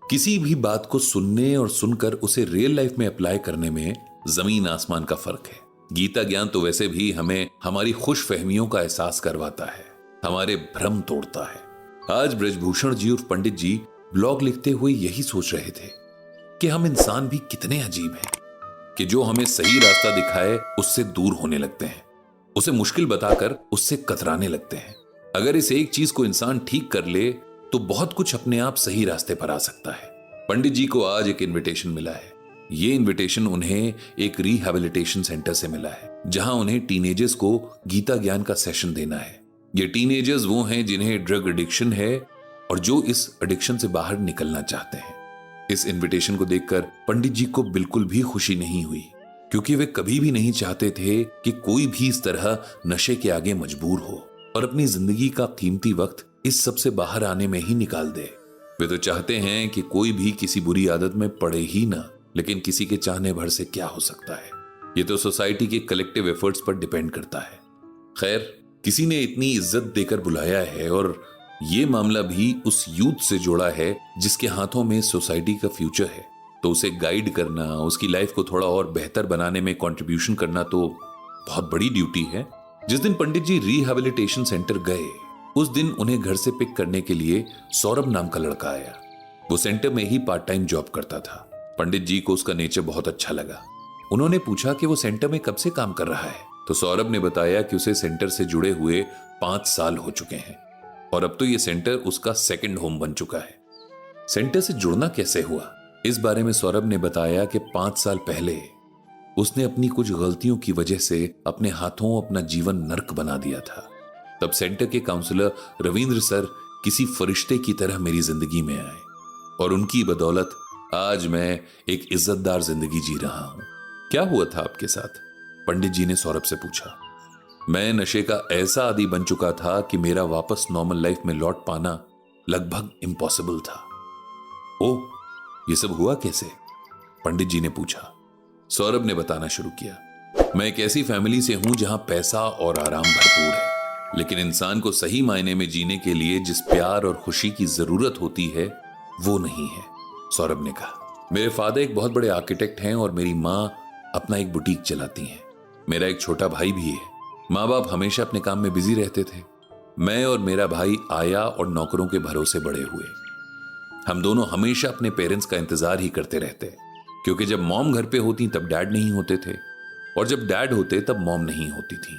किसी भी बात को सुनने और सुनकर उसे रियल लाइफ में अप्लाई करने में जमीन आसमान का फर्क है। गीता ज्ञान तो वैसे भी हमें हमारी खुश फहमियों का एहसास करवाता है, हमारे भ्रम तोड़ता है। आज ब्रजभूषण जी और पंडित जी ब्लॉग लिखते हुए यही सोच रहे थे कि हम इंसान भी कितने अजीब हैं कि जो हमें सही रास्ता दिखाए उससे दूर होने लगते हैं, उसे मुश्किल बताकर उससे कतराने लगते हैं। अगर इस एक चीज को इंसान ठीक कर ले तो बहुत कुछ अपने आप सही रास्ते पर आ सकता है। पंडित जी को आज एक इनविटेशन मिला है। ये इनविटेशन उन्हें एक रिहैबिलिटेशन सेंटर से मिला है, जहां उन्हें टीनेजर्स को गीता ज्ञान का सेशन देना है। ये टीनेजर्स वो हैं जिन्हें ड्रग एडिक्शन है और जो इस एडिक्शन से बाहर निकलना चाहते हैं। इस इनविटेशन को देखकर पंडित जी को बिल्कुल भी खुशी नहीं हुई, क्योंकि वे कभी भी नहीं चाहते थे कि कोई भी इस तरह नशे के आगे मजबूर हो और अपनी जिंदगी का कीमती वक्त इस सब से बाहर आने में ही निकाल दे। वे तो चाहते हैं कि कोई भी किसी बुरी आदत में पड़े ही ना, लेकिन किसी के चाहने भर से क्या हो सकता है, ये तो सोसाइटी के कलेक्टिव एफर्ट्स पर डिपेंड करता है। खैर, किसी ने इतनी इज्जत देकर बुलाया है और ये मामला भी उस यूथ से जोड़ा है जिसके हाथों में सोसाइटी का फ्यूचर है, तो उसे गाइड करना, उसकी लाइफ को थोड़ा और बेहतर बनाने में कंट्रीब्यूशन करना तो बहुत बड़ी ड्यूटी है। जिस दिन पंडित जी रिहैबिलिटेशन सेंटर गए, उस दिन उन्हें घर से पिक करने के लिए सौरभ नाम का लड़का आया। वो सेंटर में ही पार्ट टाइम जॉब करता था। पंडित जी को उसका नेचर बहुत अच्छा लगा। उन्होंने पूछा कि वो सेंटर में कब से काम कर रहा है, तो सौरभ ने बताया कि उसे सेंटर से जुड़े हुए 5 साल हो चुके हैं और अब तो ये सेंटर उसका सेकंड होम बन चुका है। सेंटर से जुड़ना कैसे हुआ, इस बारे में सौरभ ने बताया कि 5 साल पहले उसने अपनी कुछ गलतियों की वजह से अपने हाथों अपना जीवन नर्क बना दिया था। तब सेंटर के काउंसलर रविंद्र सर किसी फरिश्ते की तरह मेरी जिंदगी में आए और उनकी बदौलत आज मैं एक इज्जतदार जिंदगी जी रहा हूं। क्या हुआ था आपके साथ, पंडित जी ने सौरभ से पूछा। मैं नशे का ऐसा आदी बन चुका था कि मेरा वापस नॉर्मल लाइफ में लौट पाना लगभग इम्पॉसिबल था। ओह, ये सब हुआ कैसे, पंडित जी ने पूछा। सौरभ ने बताना शुरू किया। मैं एक ऐसी फैमिली से हूं जहां पैसा और आराम भरपूर है, लेकिन इंसान को सही मायने में जीने के लिए जिस प्यार और खुशी की जरूरत होती है वो नहीं है, सौरभ ने कहा। मेरे फादर एक बहुत बड़े आर्किटेक्ट हैं और मेरी माँ अपना एक बुटीक चलाती हैं। मेरा एक छोटा भाई भी है। माँ बाप हमेशा अपने काम में बिजी रहते थे। मैं और मेरा भाई आया और नौकरों के भरोसे बड़े हुए। हम दोनों हमेशा अपने पेरेंट्स का इंतजार ही करते रहते, क्योंकि जब मॉम घर पे होती तब डैड नहीं होते थे और जब डैड होते तब मॉम नहीं होती थी।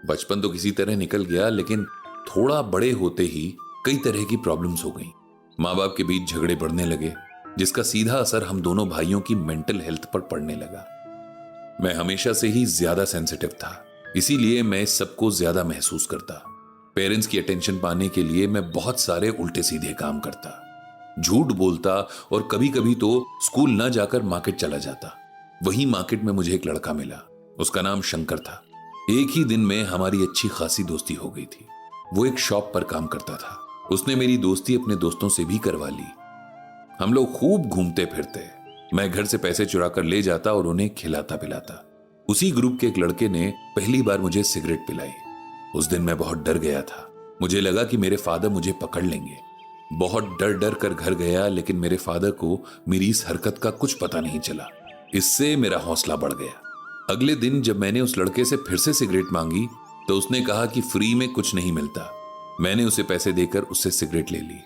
बचपन तो किसी तरह निकल गया, लेकिन थोड़ा बड़े होते ही कई तरह की प्रॉब्लम्स हो गई। माँ बाप के बीच झगड़े बढ़ने लगे, जिसका सीधा असर हम दोनों भाइयों की मेंटल हेल्थ पर पड़ने लगा। मैं हमेशा से ही ज्यादा सेंसिटिव था, इसीलिए मैं इस सबको ज्यादा महसूस करता। पेरेंट्स की अटेंशन पाने के लिए मैं बहुत सारे उल्टे सीधे काम करता, झूठ बोलता और कभी कभी तो स्कूल ना जाकर मार्केट चला जाता। वही मार्केट में मुझे एक लड़का मिला, उसका नाम शंकर था। एक ही दिन में हमारी अच्छी खासी दोस्ती हो गई थी। वो एक शॉप पर काम करता था। उसने मेरी दोस्ती अपने दोस्तों से भी करवा ली। हम लोग खूब घूमते फिरते। मैं घर से पैसे चुरा कर ले जाता और उन्हें खिलाता पिलाता। उसी ग्रुप के एक लड़के ने पहली बार मुझे सिगरेट पिलाई। उस दिन मैं बहुत डर गया था। मुझे लगा कि मेरे फादर मुझे पकड़ लेंगे। बहुत डर डर कर घर गया, लेकिन मेरे फादर को मेरी इस हरकत का कुछ पता नहीं चला। इससे मेरा हौसला बढ़ गया। अगले दिन जब मैंने उस लड़के से फिर से सिगरेट मांगी तो उसने कहा कि फ्री में कुछ नहीं मिलता। मैंने उसे पैसे देकर उससे सिगरेट ले ली।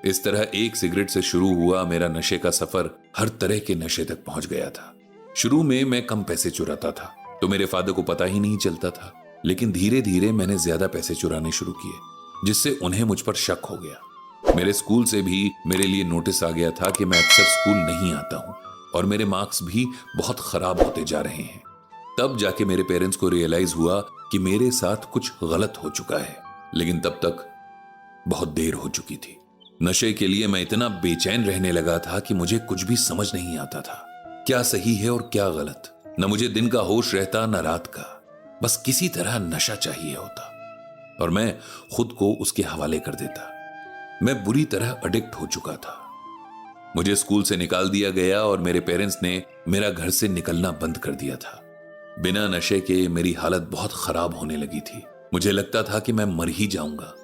इस तरह एक सिगरेट से शुरू हुआ मेरा नशे का सफर हर तरह के नशे तक पहुंच गया था। शुरू में मैं कम पैसे चुराता था तो मेरे फादर को पता ही नहीं चलता था, लेकिन धीरे धीरे मैंने ज्यादा पैसे चुराने शुरू किए, जिससे उन्हें मुझ पर शक हो गया। मेरे स्कूल से भी मेरे लिए नोटिस आ गया था कि मैं अक्सर स्कूल नहीं आता हूं और मेरे मार्क्स भी बहुत खराब होते जा रहे हैं। तब जाके मेरे पेरेंट्स को रियलाइज हुआ कि मेरे साथ कुछ गलत हो चुका है, लेकिन तब तक बहुत देर हो चुकी थी। नशे के लिए मैं इतना बेचैन रहने लगा था कि मुझे कुछ भी समझ नहीं आता था, क्या सही है और क्या गलत। न मुझे दिन का होश रहता न रात का, बस किसी तरह नशा चाहिए होता और मैं खुद को उसके हवाले कर देता। मैं बुरी तरह एडिक्ट हो चुका था। मुझे स्कूल से निकाल दिया गया और मेरे पेरेंट्स ने मेरा घर से निकलना बंद कर दिया था। बिना नशे के मेरी हालत बहुत खराब होने लगी थी। मुझे लगता था कि मैं मर ही जाऊंगा।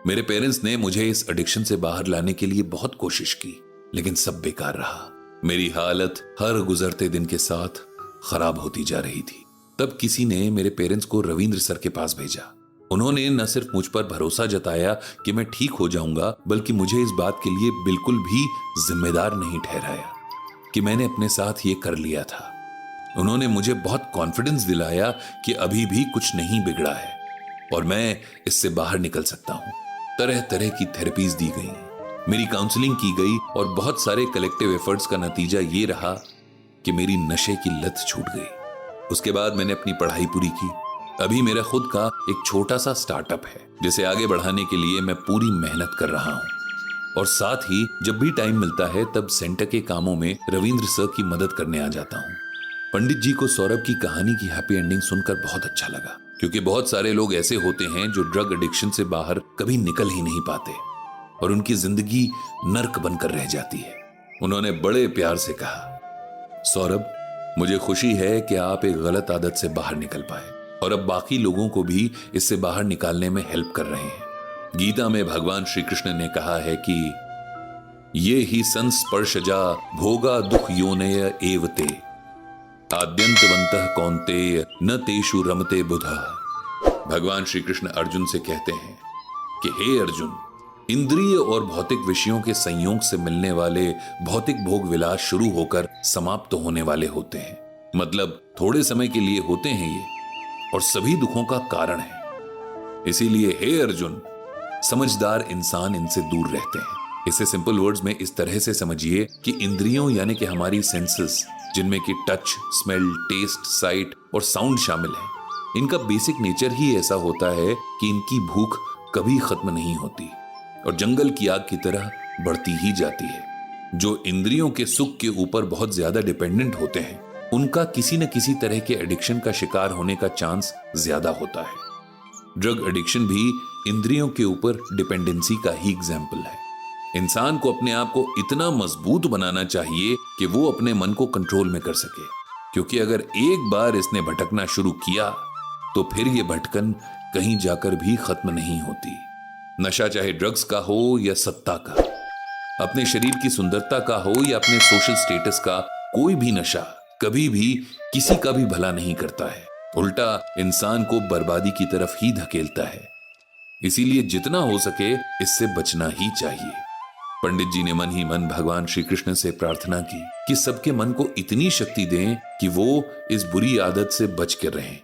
मेरे पेरेंट्स ने मुझे इस एडिक्शन से बाहर लाने के लिए बहुत कोशिश की, लेकिन सब बेकार रहा। मेरी हालत हर गुजरते दिन के साथ खराब होती जा रही थी। तब किसी ने मेरे पेरेंट्स को रविंद्र सर के पास भेजा। उन्होंने न सिर्फ मुझ पर भरोसा जताया कि मैं ठीक हो जाऊंगा, बल्कि मुझे इस बात के लिए बिल्कुल भी जिम्मेदार नहीं ठहराया कि मैंने अपने साथ ये कर लिया था। उन्होंने मुझे बहुत कॉन्फिडेंस दिलाया कि अभी भी कुछ नहीं बिगड़ा है और मैं इससे बाहर निकल सकता हूं। तरह तरह की थेरेपीज दी गई, मेरी काउंसलिंग की गई और बहुत सारे कलेक्टिव एफर्ट्स का नतीजा ये रहा कि मेरी नशे की लत छूट गई। उसके बाद मैंने अपनी पढ़ाई पूरी की। अभी मेरा खुद का एक छोटा सा स्टार्टअप है जिसे आगे बढ़ाने के लिए मैं पूरी मेहनत कर रहा हूं और साथ ही जब भी टाइम मिलता है तब सेंटर के कामों में रविंद्र सर की मदद करने आ जाता हूं। पंडित जी को सौरभ की कहानी की हैप्पी एंडिंग सुनकर बहुत अच्छा लगा, क्योंकि बहुत सारे लोग ऐसे होते हैं जो ड्रग एडिक्शन से बाहर कभी निकल ही नहीं पाते और उनकी जिंदगी नर्क बनकर रह जाती है। उन्होंने बड़े प्यार से कहा, सौरभ, मुझे खुशी है कि आप एक गलत आदत से बाहर निकल पाए और अब बाकी लोगों को भी इससे बाहर निकालने में हेल्प कर रहे हैं। गीता में भगवान श्री कृष्ण ने कहा है कि ये ही संस्पर्शजा भोगा दुख योनय एवते आद्यंतवंतः कौन्तेय न तेषु रमते बुधः। भगवान श्री कृष्ण अर्जुन से कहते हैं कि हे अर्जुन, इंद्रिय और भौतिक विषयों के संयोग से मिलने वाले भौतिक भोग विलास शुरू होकर समाप्त होने वाले होते हैं। मतलब थोड़े समय के लिए होते हैं ये और सभी दुखों का कारण है। इसीलिए हे अर्जुन, समझदार इंसान इनसे दूर रहते हैं। इसे सिंपल वर्ड्स में इस तरह से समझिए कि इंद्रियों यानी कि हमारी सेंसेस, जिनमें कि टच, स्मेल, टेस्ट, साइट और साउंड शामिल है, इनका बेसिक नेचर ही ऐसा होता है कि इनकी भूख कभी खत्म नहीं होती और जंगल की आग की तरह बढ़ती ही जाती है। जो इंद्रियों के सुख के ऊपर बहुत ज्यादा डिपेंडेंट होते हैं, उनका किसी न किसी तरह के एडिक्शन का शिकार होने का चांस ज्यादा होता है। ड्रग एडिक्शन भी इंद्रियों के ऊपर डिपेंडेंसी का ही एग्जाम्पल है। इंसान को अपने आप को इतना मजबूत बनाना चाहिए कि वो अपने मन को कंट्रोल में कर सके, क्योंकि अगर एक बार इसने भटकना शुरू किया तो फिर ये भटकन कहीं जाकर भी खत्म नहीं होती। नशा चाहे ड्रग्स का हो या सत्ता का, अपने शरीर की सुंदरता का हो या अपने सोशल स्टेटस का, कोई भी नशा कभी भी किसी का भी भला नहीं करता है, उल्टा इंसान को बर्बादी की तरफ ही धकेलता है। इसीलिए जितना हो सके इससे बचना ही चाहिए। पंडित जी ने मन ही मन भगवान श्री कृष्ण से प्रार्थना की कि सबके मन को इतनी शक्ति दें कि वो इस बुरी आदत से बच कर रहें।